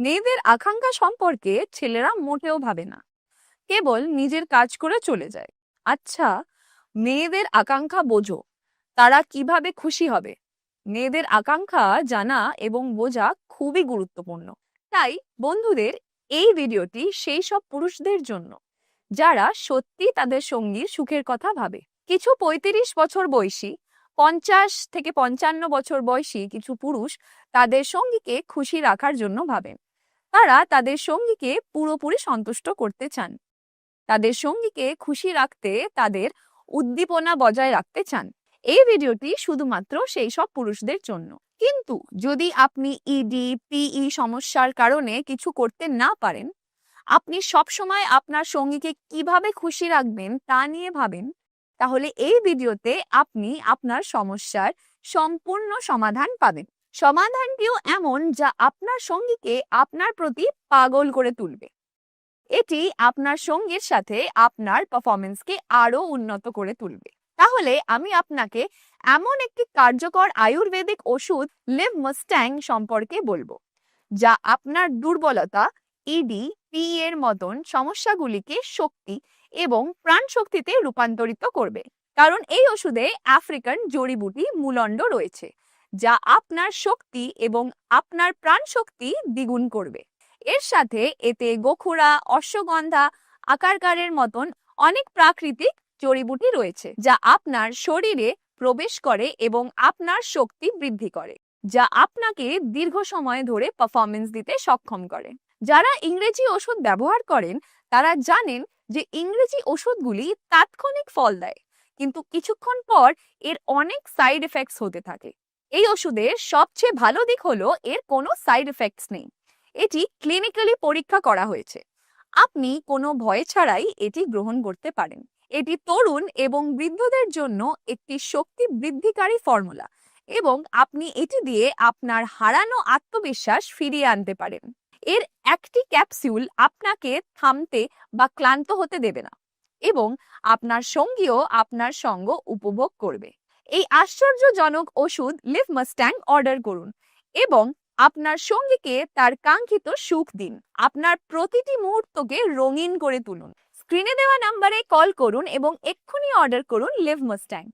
মেয়েদের আকাঙ্ক্ষা সম্পর্কে ছেলেরা মোটেও ভাবে না, কেবল নিজের কাজ করে চলে যায়। আচ্ছা, মেয়েদের আকাঙ্ক্ষা বোঝো, তারা কিভাবে খুশি হবে। মেয়েদের আকাঙ্ক্ষা জানা এবং বোঝা খুবই গুরুত্বপূর্ণ। তাই বন্ধুদের, এই ভিডিওটি সেই সব পুরুষদের জন্য যারা সত্যি তাদের সঙ্গীর সুখের কথা ভাবে। কিছু ৩৫ বছর বয়সী, ৫০ থেকে ৫৫ বছর বয়সী কিছু পুরুষ তাদের সঙ্গীকে খুশি রাখার জন্য ভাবেন। তারা তাদের সঙ্গীকে পুরোপুরি সন্তুষ্ট করতে চান, তাদের সঙ্গীকে খুশি রাখতে তাদের উদ্দীপনা বজায় রাখতে চান। এই ভিডিওটি শুধুমাত্র সেই সব পুরুষদের জন্য। কিন্তু যদি আপনি ইডি, পিই সমস্যার কারণে কিছু করতে না পারেন, আপনি সবসময় আপনার সঙ্গীকে কিভাবে খুশি রাখবেন তা নিয়ে ভাবেন, তাহলে এই ভিডিওতে আপনি আপনার সমস্যার সম্পূর্ণ সমাধান পাবেন। সমাধানটিও এমন যা আপনার সঙ্গীকে আপনার প্রতি পাগল করে তুলবে। এটি আপনার সঙ্গীর সাথে আপনার পারফরমেন্সকে আরো উন্নত করে তুলবে। তাহলে আমি আপনাকে এমন একটি কার্যকর আয়ুর্বেদিক ওষুধ লিভ মাস্ট্যাং সম্পর্কে বলবো, যা আপনার দুর্বলতা, ইডি, পি এর মতন সমস্যাগুলিকে শক্তি এবং প্রাণ শক্তিতে রূপান্তরিত করবে। কারণ এই ওষুধে আফ্রিকান জড়িবুটি মূলণ্ড রয়েছে, যা আপনার শক্তি এবং আপনার প্রাণ শক্তি দ্বিগুণ করবে। এর সাথে এতে গোখুরা, অশ্বগন্ধা, আকারকারের মতন অনেক প্রাকৃতিক জড়িবুটি রয়েছে, যা আপনার শরীরে প্রবেশ করে এবং আপনার শক্তি বৃদ্ধি করে, যা আপনাকে দীর্ঘ সময় ধরে পারফরমেন্স দিতে সক্ষম করে। যারা ইংরেজি ওষুধ ব্যবহার করেন তারা জানেন যে ইংরেজি ওষুধগুলি তাৎক্ষণিক ফল দেয়, কিন্তু কিছুক্ষণ পর এর অনেক সাইড এফেক্টস হতে থাকে। এই ওষুধের সবচেয়ে ভালো দিক হলো এর কোনো সাইড এফেক্টস নেই। এটি ক্লিনিক্যালি পরীক্ষা করা হয়েছে। আপনি কোনো ভয় ছাড়াই এটি গ্রহণ করতে পারেন। এটি তরুণ এবং বৃদ্ধদের জন্য একটি শক্তি বৃদ্ধিকারী ফর্মুলা, এবং আপনি এটি দিয়ে আপনার হারানো আত্মবিশ্বাস ফিরিয়ে আনতে পারেন। এর একটি ক্যাপসুল আপনাকে থামতে বা ক্লান্ত হতে দেবে না, এবং আপনার সঙ্গীও আপনার সঙ্গ উপভোগ করবে। এই আশ্চর্যজনক ওষুধ লিভ মাস্ট্যাং অর্ডার করুন এবং আপনার সঙ্গীকে তার কাঙ্ক্ষিত সুখ দিন। আপনার প্রতিটি মুহূর্তকে রঙিন করে তুলুন। স্ক্রিনে দেওয়া নাম্বারে কল করুন এবং এক্ষুনি অর্ডার করুন লিভ মাস্ট্যাং।